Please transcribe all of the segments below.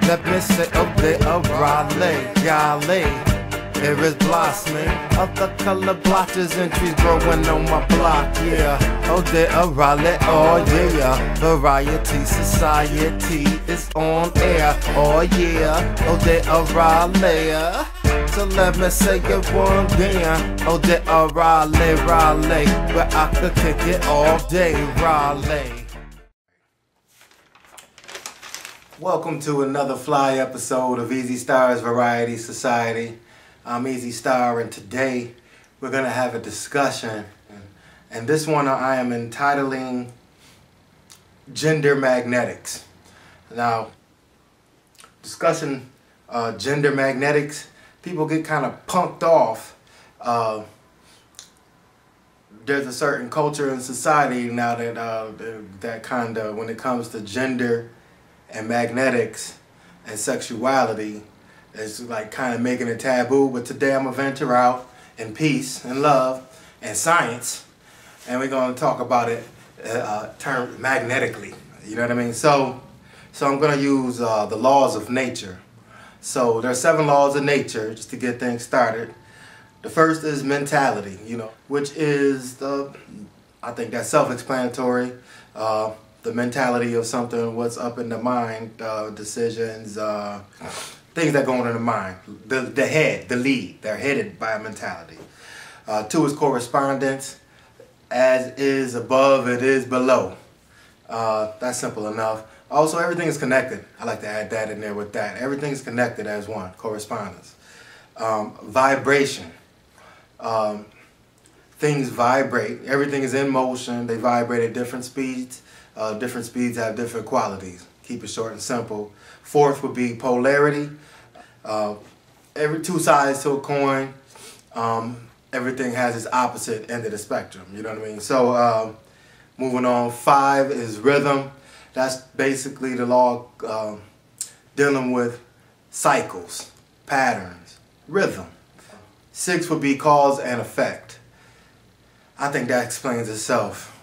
Let me say, oh, they are raleigh, golly. There is blossoming of the color blotches and trees growing on my block, yeah. Oh, there are raleigh, oh yeah. Variety Society is on air, oh yeah. Oh, there are raleigh. So let me say it one again. Oh, there are raleigh, where I could kick it all day, raleigh. Welcome to another fly episode of Easy Star's Variety Society. I'm Easy Star, and today we're going to have a discussion, and this one I am entitling Gender Magnetics. Now, discussing gender magnetics, people get kind of punked off. There's a certain culture in society now that kind of, when it comes to gender and magnetics and sexuality, it's like kind of making it taboo. But today I'm gonna venture out in peace and love and science, and we're gonna talk about it termed magnetically. You know what I mean? So I'm gonna use the laws of nature. So there are 7 laws of nature, just to get things started. The first is mentality, which is I think that's self-explanatory. The mentality of something, what's up in the mind, decisions, things that go on in the mind. The head, the lead, they're headed by a mentality. 2 is correspondence. As is above, it is below. That's simple enough. Also, everything is connected. I like to add that in there with that. Everything is connected as one, correspondence. Vibration. Things vibrate. Everything is in motion. They vibrate at different speeds. Different speeds have different qualities. Keep it short and simple. 4th would be polarity. Every 2 sides to a coin. Everything has its opposite end of the spectrum. You know what I mean? So moving on, 5 is rhythm. That's basically the law dealing with cycles, patterns, rhythm. 6 would be cause and effect. I think that explains itself.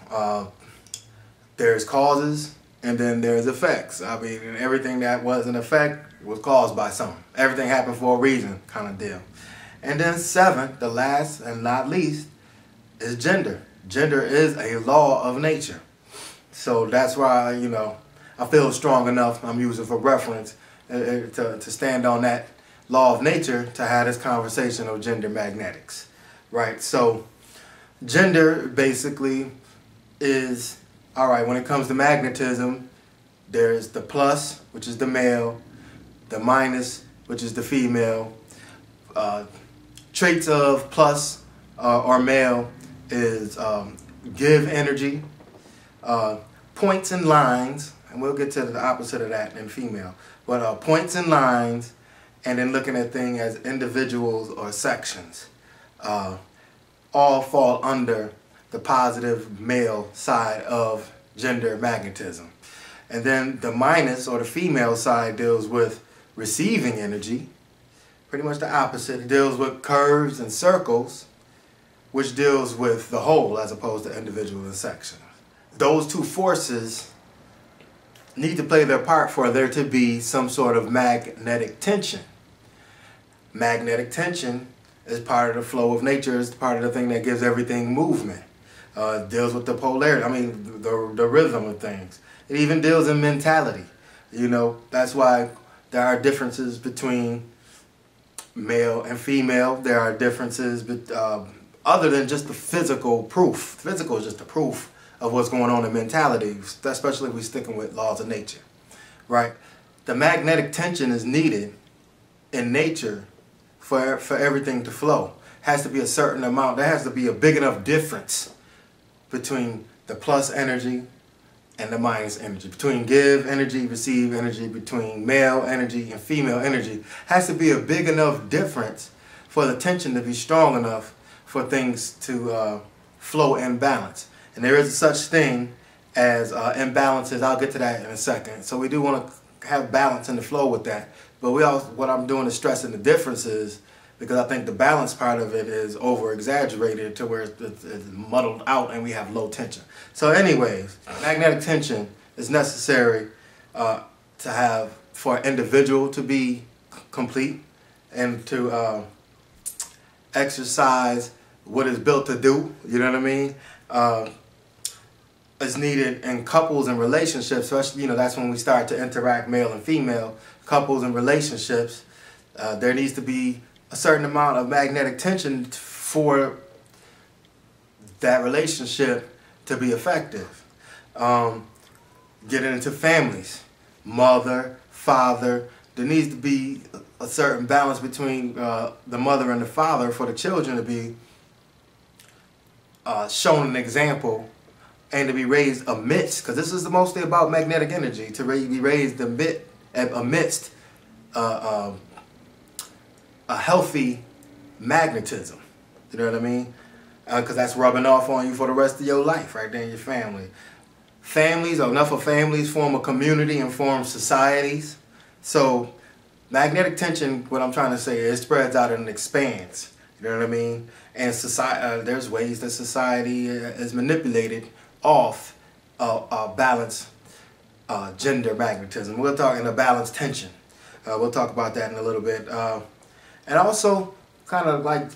There's causes and then there's effects. I mean, everything that was an effect was caused by something. Everything happened for a reason, kind of deal. And then 7, the last and not least, is gender. Gender is a law of nature. So that's why, I feel strong enough, I'm using for reference, to stand on that law of nature to have this conversation of gender magnetics. Right? So gender basically is, all right, when it comes to magnetism, there's the plus, which is the male, the minus, which is the female. Traits of plus or male is give energy, points and lines, and we'll get to the opposite of that in female, but points and lines, and then looking at things as individuals or sections, all fall under the positive male side of gender magnetism. And then the minus or the female side deals with receiving energy, pretty much the opposite. It deals with curves and circles, which deals with the whole as opposed to individual and section. Those 2 forces need to play their part for there to be some sort of magnetic tension. Magnetic tension is part of the flow of nature, is part of the thing that gives everything movement. It deals with the polarity, the rhythm of things. It even deals in mentality. That's why there are differences between male and female. There are differences other than just the physical proof. Physical is just the proof of what's going on in mentality, especially if we're sticking with laws of nature, right? The magnetic tension is needed in nature for everything to flow. Has to be a certain amount. There has to be a big enough difference between the plus energy and the minus energy. Between give energy, receive energy, between male energy and female energy. Has to be a big enough difference for the tension to be strong enough for things to flow in balance. And there is such thing as imbalances. I'll get to that in a second. So we do want to have balance in the flow with that. But what I'm doing is stressing the differences, because I think the balance part of it is over-exaggerated to where it's muddled out and we have low tension. So anyways, magnetic tension is necessary to have for an individual to be complete and to exercise what it's built to do, you know what I mean? Is needed in couples and relationships, especially, you know, that's when we start to interact, male and female, couples and relationships. There needs to be a certain amount of magnetic tension for that relationship to be effective. Getting into families, mother, father, there needs to be a certain balance between the mother and the father for the children to be shown an example and to be raised amidst, because this is mostly about magnetic energy, to be raised amidst a healthy magnetism. You know what I mean? Because that's rubbing off on you for the rest of your life, right there in your family. Families, or enough of families, form a community and form societies. So magnetic tension, what I'm trying to say, it spreads out and expands. You know what I mean? And society, there's ways that society is manipulated off balanced gender magnetism. We're talking a balanced tension. We'll talk about that in a little bit. And also, kind of like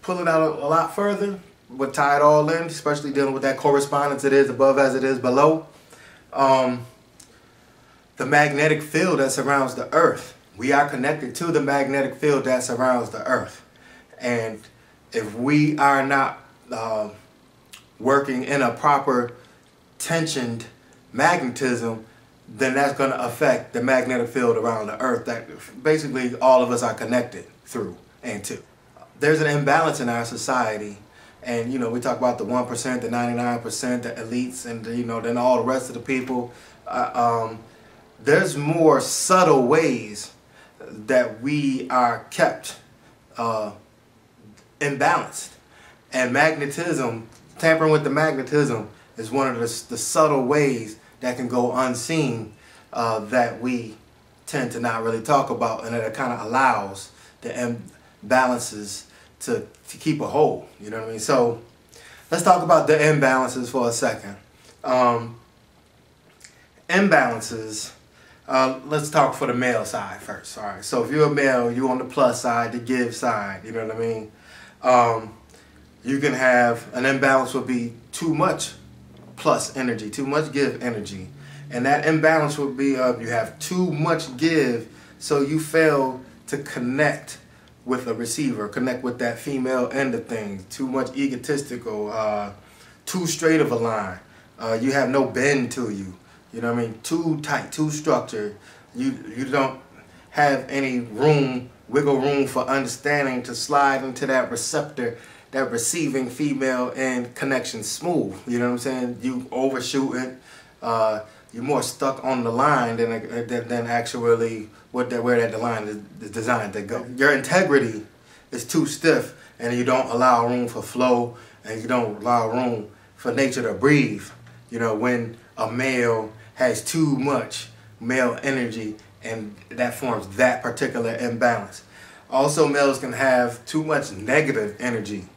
pull it out a lot further, but tie it all in, especially dealing with that correspondence, it is above as it is below. The magnetic field that surrounds the earth. We are connected to the magnetic field that surrounds the earth. And if we are not working in a proper tensioned magnetism, then that's going to affect the magnetic field around the earth that basically all of us are connected through and to. There's an imbalance in our society, and you know, we talk about the 1%, the 99%, the elites, and you know, then all the rest of the people. There's more subtle ways that we are kept imbalanced, and magnetism, tampering with the magnetism, is one of the subtle ways that can go unseen that we tend to not really talk about, and that it kind of allows the imbalances to keep a hold. You know what I mean? So let's talk about the imbalances for a second. Imbalances, let's talk for the male side first. All right, so if you're a male, you're on the plus side, the give side, you know what I mean? You can have an imbalance would be too much plus energy, too much give energy. And that imbalance would be you have too much give, so you fail to connect with a receiver, connect with that female end of things. Too much egotistical, too straight of a line. You have no bend to you. You know what I mean? Too tight, too structured. You don't have any room, wiggle room for understanding to slide into that receptor, that receiving female end connection smooth. You know what I'm saying? You overshooting. You're more stuck on the line than actually where that line is designed to go. Your integrity is too stiff, and you don't allow room for flow, and you don't allow room for nature to breathe. You know, when a male has too much male energy, and that forms that particular imbalance. Also, males can have too much negative energy,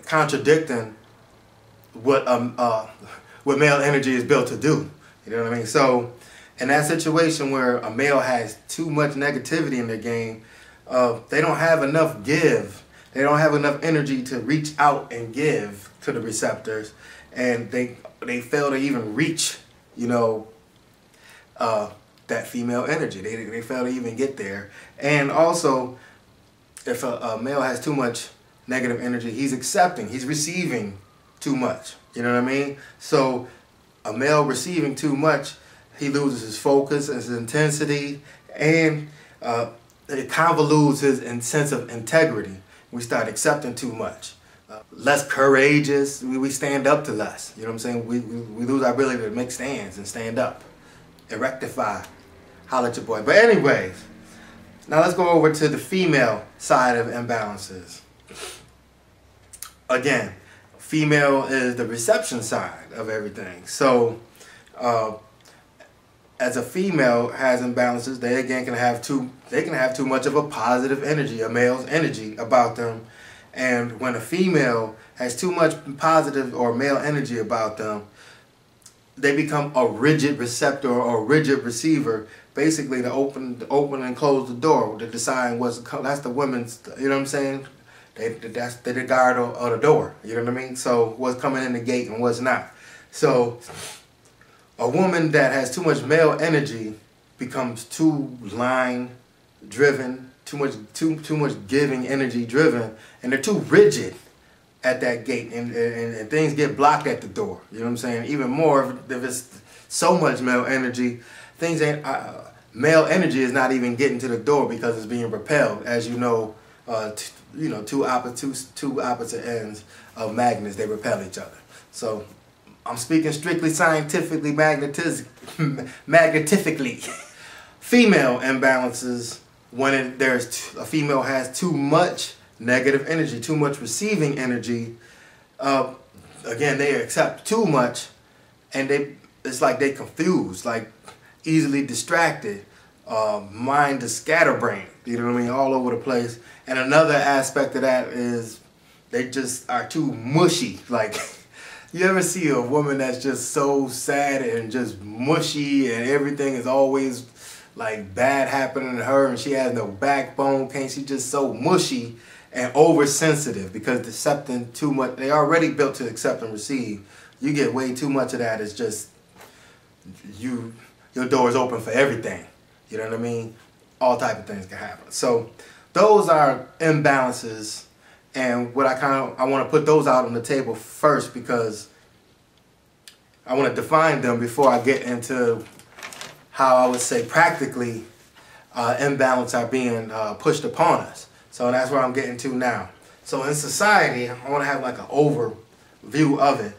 contradicting what male energy is built to do. You know what I mean? So in that situation where a male has too much negativity in their game, they don't have enough give. They don't have enough energy to reach out and give to the receptors, and they fail to even reach, that female energy. They fail to even get there. And also, if a male has too much negative energy, he's receiving too much. You know what I mean? So a male receiving too much, he loses his focus, his intensity, and it convolutes his sense of integrity. We start accepting too much. Less courageous, we stand up to less. You know what I'm saying? We lose our ability to make stands and stand up and rectify. Holla at your boy. But anyways, now let's go over to the female side of imbalances. Again, female is the reception side of everything. So as a female has imbalances, they again can have too much of a positive energy, a male's energy about them. And when a female has too much positive or male energy about them, they become a rigid receptor or a rigid receiver, basically to open and close the door, to decide that's the women's, you know what I'm saying? They're the guard of the door, you know what I mean? So what's coming in the gate and what's not. So a woman that has too much male energy becomes too line driven, too much giving energy driven, and they're too rigid at that gate, and things get blocked at the door. You know what I'm saying? Even more if it's so much male energy, things ain't male energy is not even getting to the door because it's being repelled. As you know, two opposite ends of magnets, they repel each other. So I'm speaking strictly scientifically, magnetically. Female imbalances, when a female has too much negative energy, too much receiving energy. Again, they accept too much, and it's like they confused, like easily distracted, mind is scatterbrained, you know what I mean, all over the place. And another aspect of that is they just are too mushy. Like, you ever see a woman that's just so sad and just mushy, and everything is always like bad happening to her, and she has no backbone, she's just so mushy and oversensitive because accepting too much, they already built to accept and receive. You get way too much of that, it's just, your door is open for everything. You know what I mean? All type of things can happen. So those are imbalances, and what I want to put those out on the table first because I want to define them before I get into how I would say practically imbalance are being pushed upon us. So that's where I'm getting to now. So in society, I want to have like an overview of it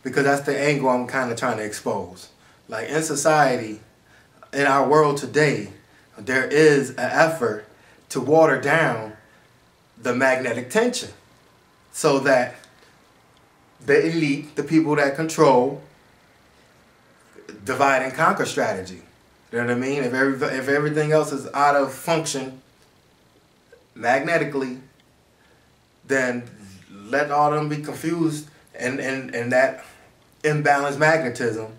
because that's the angle I'm kind of trying to expose. Like in society, in our world today, there is an effort to water down the magnetic tension so that the elite, the people that control, divide and conquer strategy. You know what I mean? If everything else is out of function magnetically, then let all of them be confused and that imbalanced magnetism,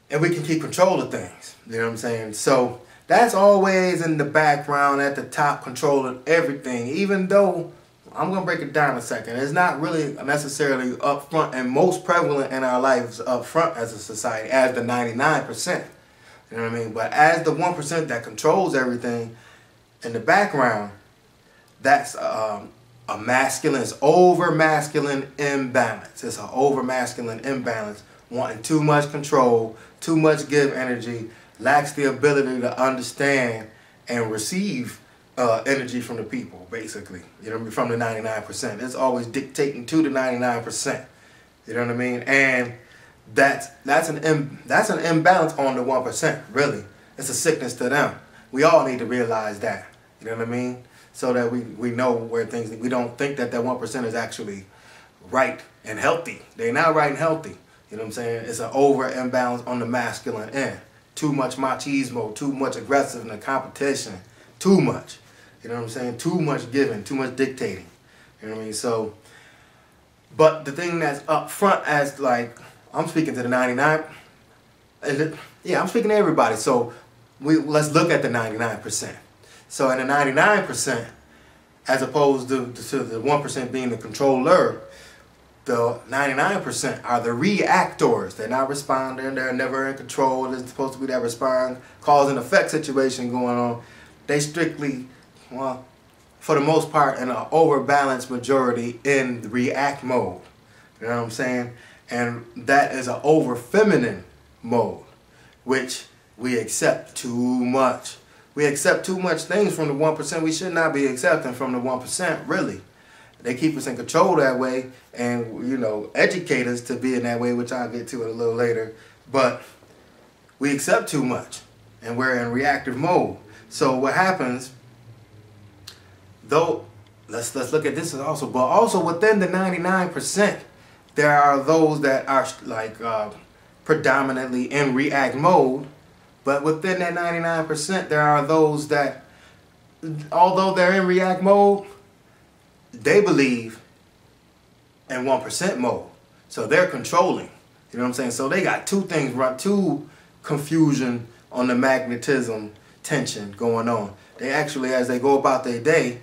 and we can keep control of things. You know what I'm saying? So that's always in the background, at the top, controlling everything, even though I'm going to break it down a second. It's not really necessarily up front and most prevalent in our lives up front as a society as the 99%. You know what I mean? But as the 1% that controls everything in the background, that's a masculine, it's over masculine imbalance. It's an over masculine imbalance, wanting too much control, too much give energy, lacks the ability to understand and receive energy from the people, basically. You know, from the 99%. It's always dictating to the 99%. You know what I mean? And that's an imbalance on the 1%, really. It's a sickness to them. We all need to realize that. You know what I mean? So that we know where things, we don't think that 1% is actually right and healthy. They're not right and healthy. You know what I'm saying? It's an over imbalance on the masculine end. Too much machismo, too much aggressive in the competition, too much. You know what I'm saying? Too much giving, too much dictating. You know what I mean? So, but the thing that's up front as like, I'm speaking to the 99, yeah, I'm speaking to everybody. So let's look at the 99%. So in the 99%, as opposed to the 1% being the controller, the 99% are the reactors. They're not responding. They're never in control. They're supposed to be that respond, cause and effect situation going on. They strictly, well, for the most part, in an overbalanced majority in the react mode. You know what I'm saying? And that is an over feminine mode, which we accept too much. We accept too much things from the 1%. We should not be accepting from the 1%, really. They keep us in control that way and, you know, educate us to be in that way, which I'll get to a little later. But we accept too much and we're in reactive mode. So what happens, though, let's look at this also, but also within the 99%, there are those that are like predominantly in react mode. But within that 99%, there are those that, although they're in react mode, they believe in 1% mode. So they're controlling. You know what I'm saying? So they got two things, two confusion on the magnetism tension going on. They actually, as they go about their day,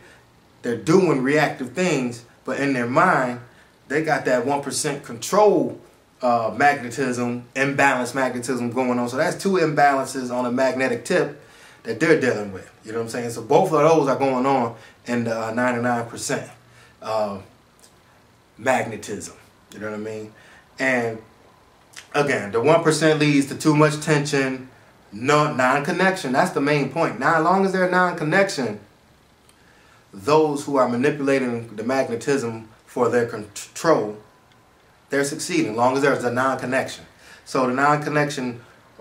they're doing reactive things, but in their mind, they got that 1% control magnetism, imbalanced magnetism going on. So that's two imbalances on a magnetic tip that they're dealing with. You know what I'm saying? So both of those are going on in the 99% magnetism. You know what I mean? And again, the 1% leads to too much tension, non-connection. That's the main point. Now, as long as they're non-connection, those who are manipulating the magnetism for their control, they're succeeding, as long as there's a non-connection. So the non-connection,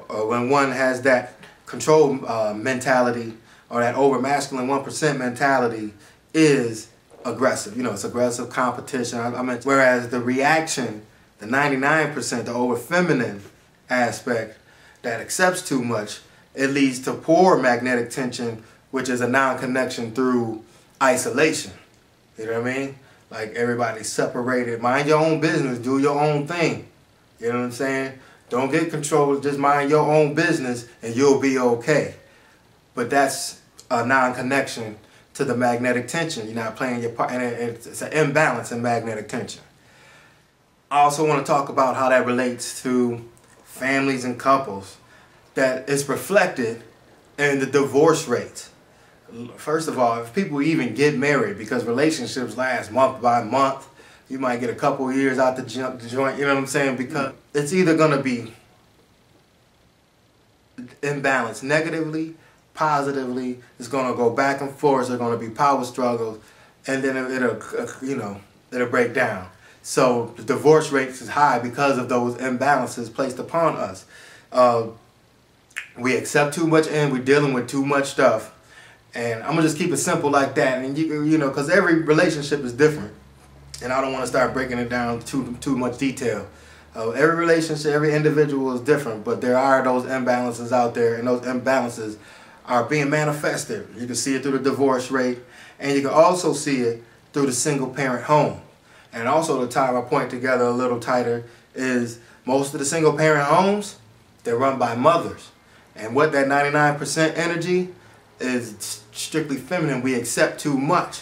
when one has that control mentality or that over-masculine 1% mentality, is aggressive. You know, it's aggressive competition. I mean, whereas the reaction, the 99%, the over-feminine aspect that accepts too much, it leads to poor magnetic tension, which is a non-connection through isolation. You know what I mean? Like, everybody's separated. Mind your own business. Do your own thing. You know what I'm saying? Don't get controlled. Just mind your own business and you'll be okay. But that's a non-connection to the magnetic tension. You're not playing your part, and it's an imbalance in magnetic tension. I also want to talk about how that relates to families and couples, that it's reflected in the divorce rates. First of all, if people even get married, because relationships last month by month, you might get a couple years out the joint, you know what I'm saying? Because it's either going to be imbalanced negatively, positively, it's going to go back and forth, there's going to be power struggles, and then it'll break down. So the divorce rate is high because of those imbalances placed upon us. We accept too much and we're dealing with too much stuff. And I'm going to just keep it simple like that. And you know, because every relationship is different. And I don't want to start breaking it down too much detail. Every relationship, every individual is different. But there are those imbalances out there. And those imbalances are being manifested. You can see it through the divorce rate. And you can also see it through the single parent home. And also, to tie my point together a little tighter, is most of the single parent homes, they're run by mothers. And what that 99% energy is strictly feminine. We accept too much.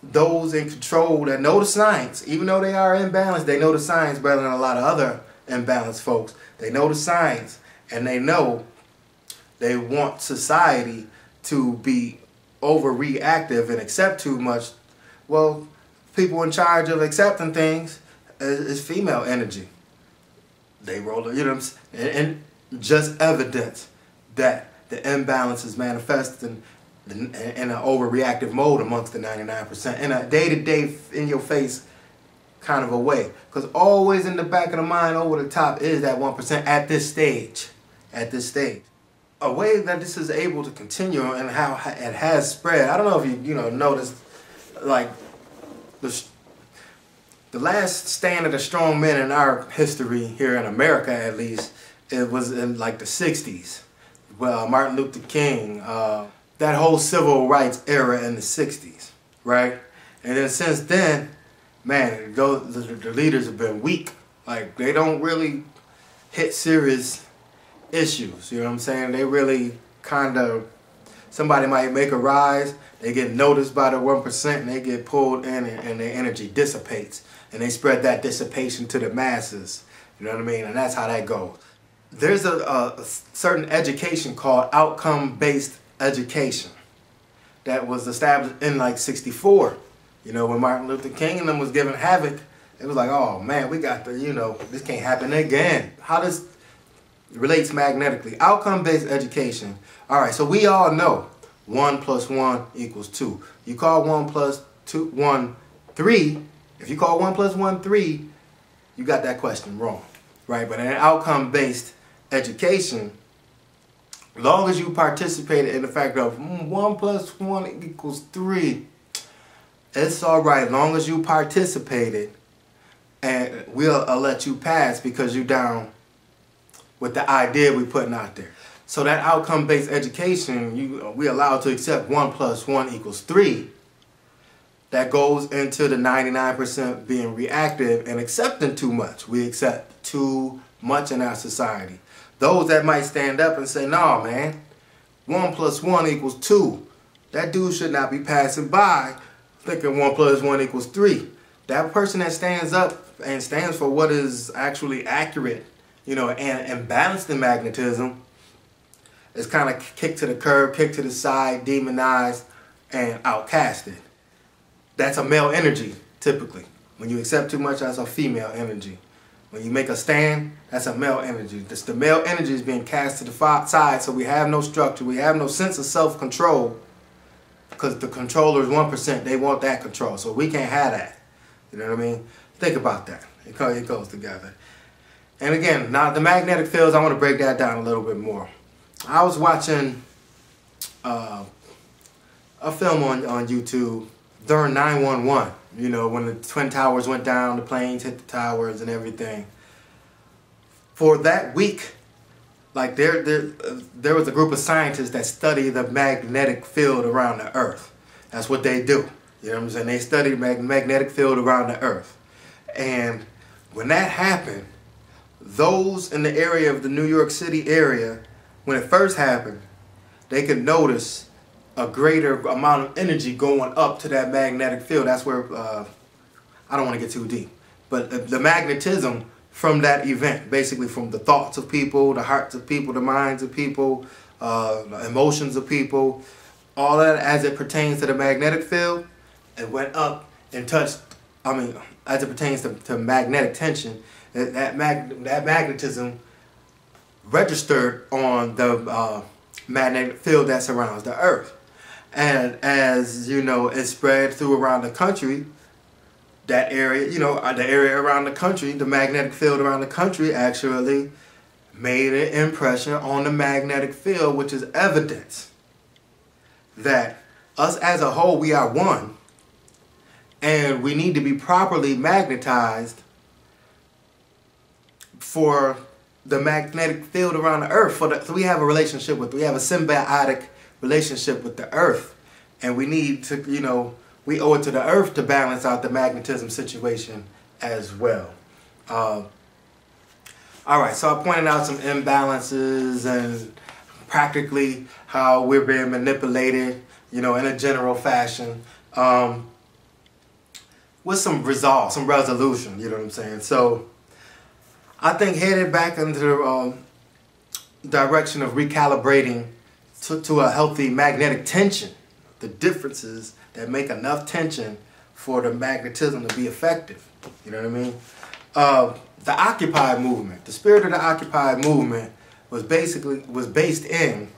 Those in control that know the signs, even though they are imbalanced, they know the signs better than a lot of other imbalanced folks. They know the signs, and they know they want society to be overreactive and accept too much. Well, people in charge of accepting things is female energy. They roll, you know what I'm saying? And just evidence that the imbalance is manifesting in an overreactive mode amongst the 99%, in a day-to-day, in-your-face kind of a way. Because always in the back of the mind, over the top, is that 1% at this stage. At this stage. A way that this is able to continue and how it has spread. I don't know if you noticed, like, the last stand of the strong men in our history, here in America at least, it was in like the 60s. Well, Martin Luther King, that whole civil rights era in the 60s, right? And then since then, man, the leaders have been weak. Like, they don't really hit serious issues, you know what I'm saying? They really kind of, somebody might make a rise, they get noticed by the 1% and they get pulled in, and their energy dissipates. And they spread that dissipation to the masses, you know what I mean? And that's how that goes. There's a certain education called outcome-based education that was established in like 64. You know, when Martin Luther King and them was giving havoc, it was like, oh man, we got to, this can't happen again. How this relates magnetically. Outcome-based education. All right, so we all know 1 + 1 = 2. You call 1 + 1 3. If you call 1 + 1 3, you got that question wrong, right? But in an outcome-based education, as long as you participated in the fact of 1 + 1 = 3, it's all right. As long as you participated, and we'll let you pass because you're down with the idea we're putting out there. So that outcome-based education, we allowed to accept 1 + 1 = 3. that goes into the 99% being reactive and accepting too much. We accept too much in our society. Those that might stand up and say, "No, man, 1 + 1 = 2. That dude should not be passing by thinking 1 + 1 = 3. That person that stands up and stands for what is actually accurate, and balanced in magnetism, is kind of kicked to the curb, kicked to the side, demonized, and outcasted. That's a male energy, typically. When you accept too much, that's a female energy. When you make a stand, that's a male energy. The male energy is being cast to the side, so we have no structure, we have no sense of self-control, because the controller is 1%, they want that control, so we can't have that. You know what I mean? Think about that. It goes together. And again, now the magnetic fields, I want to break that down a little bit more. I was watching a film on YouTube during 9/11, when the Twin Towers went down, the planes hit the towers and everything. For that week, like there was a group of scientists that study the magnetic field around the Earth. That's what they do. You know what I'm saying? They study the magnetic field around the Earth. And when that happened, those in the area of the New York City area, when it first happened, they could notice a greater amount of energy going up to that magnetic field. That's where, I don't want to get too deep, but the magnetism from that event, basically from the thoughts of people, the hearts of people, the minds of people, the emotions of people, all that as it pertains to the magnetic field, it went up and touched, as it pertains to magnetic tension, that magnetism registered on the magnetic field that surrounds the Earth. And as it spread through around the country, that area, the area around the country, the magnetic field around the country actually made an impression on the magnetic field, which is evidence that us as a whole, we are one, and we need to be properly magnetized for the magnetic field around the Earth. So we have a relationship we have a symbiotic relationship with the Earth, and we need to, we owe it to the Earth to balance out the magnetism situation as well. All right, so I pointed out some imbalances and practically how we're being manipulated, in a general fashion, with some resolve, some resolution, you know what I'm saying? So I think headed back into the direction of recalibrating to a healthy magnetic tension, the differences that make enough tension for the magnetism to be effective. You know what I mean? The Occupy movement, the spirit of the Occupy movement was based in,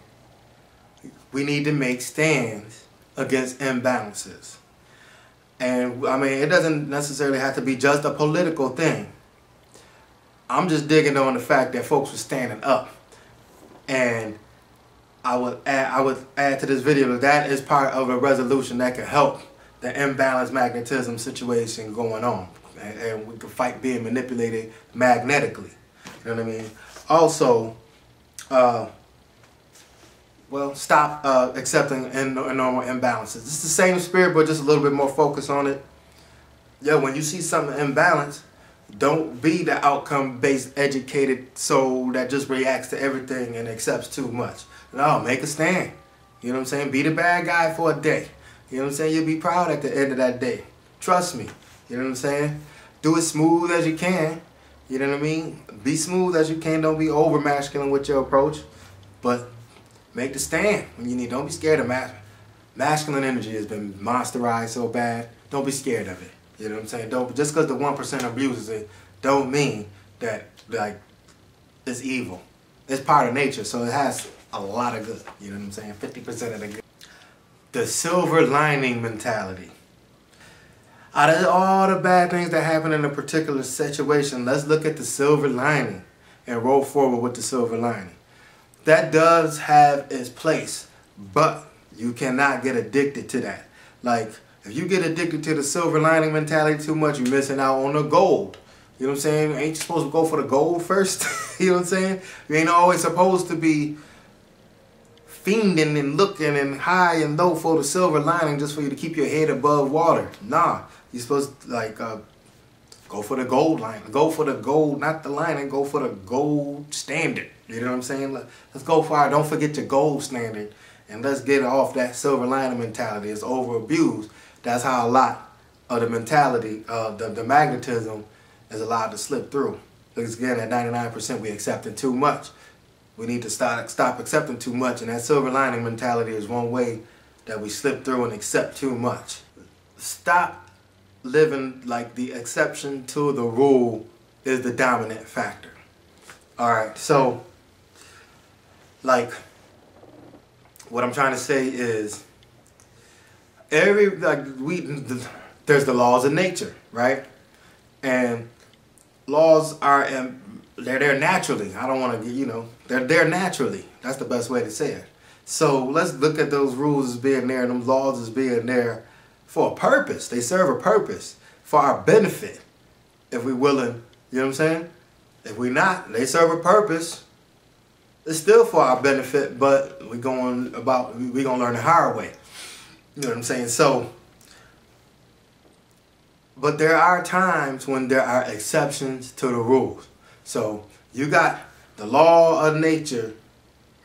we need to make stands against imbalances. And it doesn't necessarily have to be just a political thing. I'm just digging on the fact that folks were standing up. And I would add to this video that is part of a resolution that can help the imbalanced magnetism situation going on. And we can fight being manipulated magnetically. You know what I mean? Also, stop accepting normal imbalances. It's the same spirit, but just a little bit more focus on it. When you see something imbalanced, don't be the outcome-based educated soul that just reacts to everything and accepts too much. No, make a stand. You know what I'm saying? Be the bad guy for a day. You know what I'm saying? You'll be proud at the end of that day. Trust me. You know what I'm saying? Do it smooth as you can. You know what I mean? Be smooth as you can. Don't be over masculine with your approach. But make the stand when you need. Don't be scared of masculine energy has been monsterized so bad. Don't be scared of it. You know what I'm saying? Don't just because the 1% abuses it, don't mean that it's evil. It's part of nature, so it has a lot of good. You know what I'm saying? 50% of the good. The silver lining mentality. Out of all the bad things that happen in a particular situation, let's look at the silver lining and roll forward with the silver lining. That does have its place, but you cannot get addicted to that. Like, if you get addicted to the silver lining mentality too much, you're missing out on the gold. You know what I'm saying? Ain't you supposed to go for the gold first? You know what I'm saying? You ain't always supposed to be fiending and looking and high and low for the silver lining just for you to keep your head above water. Nah, you're supposed to like go for the gold line. Go for the gold, not the lining. Go for the gold standard. You know what I'm saying? Let's go for it. Don't forget your gold standard, and let's get off that silver lining mentality. It's over abused. That's how a lot of the mentality, the magnetism, is allowed to slip through. Because again, at 99%, we accepting too much. We need to stop accepting too much, and that silver lining mentality is one way that we slip through and accept too much. Stop living like the exception to the rule is the dominant factor. All right, so like what I'm trying to say is there's the laws of nature, right? And laws are they're there naturally. I don't want to, they're there naturally. That's the best way to say it. So let's look at those rules as being there and them laws as being there for a purpose. They serve a purpose for our benefit. If we're willing, you know what I'm saying? If we're not, they serve a purpose. It's still for our benefit, but we're gonna learn the hard way. You know what I'm saying? So, but there are times when there are exceptions to the rules. So you got the law of nature,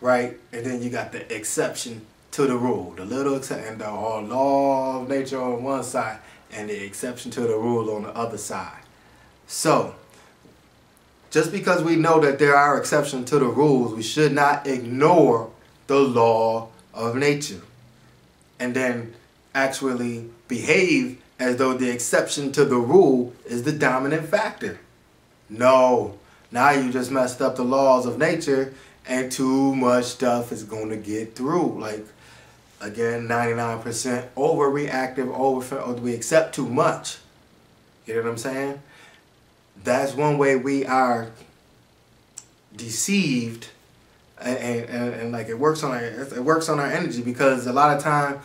right? And then you got the exception to the rule. The little exception, the law of nature on one side and the exception to the rule on the other side. So just because we know that there are exceptions to the rules, we should not ignore the law of nature and then actually behave as though the exception to the rule is the dominant factor. No. Now you just messed up the laws of nature and too much stuff is going to get through. Like, again, 99% overreactive, we accept too much. You know what I'm saying? That's one way we are deceived, and like it works on our energy, because a lot of time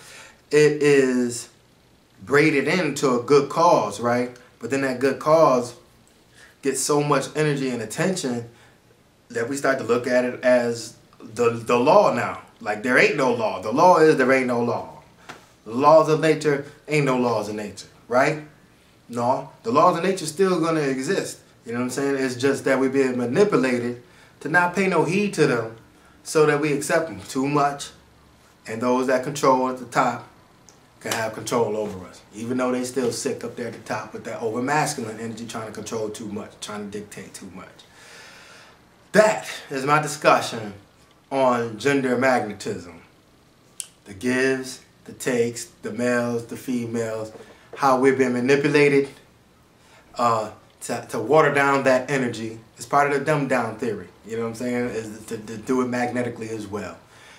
it is braided into a good cause, right? But then that good cause gets so much energy and attention that we start to look at it as the law now. Like there ain't no law. The law is there ain't no law. The laws of nature ain't no laws of nature, right? No, the laws of nature still gonna exist. You know what I'm saying? It's just that we're being manipulated to not pay no heed to them so that we accept them too much, and those that control at the top can have control over us, even though they still sick up there at the top with that over masculine energy trying to control too much, trying to dictate too much. That is my discussion on gender magnetism. The gives, the takes, the males, the females, how we've been manipulated to water down that energy. It's part of the dumb down theory, you know what I'm saying, is to do it magnetically as well.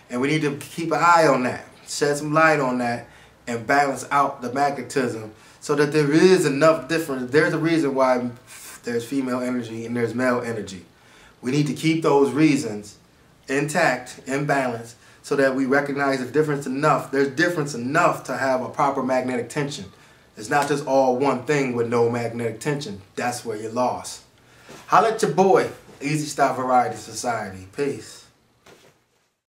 And we need to keep an eye on that, shed some light on that, and balance out the magnetism so that there is enough difference. There's a reason why there's female energy and there's male energy. We need to keep those reasons intact, in balance, so that we recognize the difference enough. There's difference enough to have a proper magnetic tension. It's not just all one thing with no magnetic tension. That's where you're lost. Holla at your boy, Easy Style Variety Society. Peace.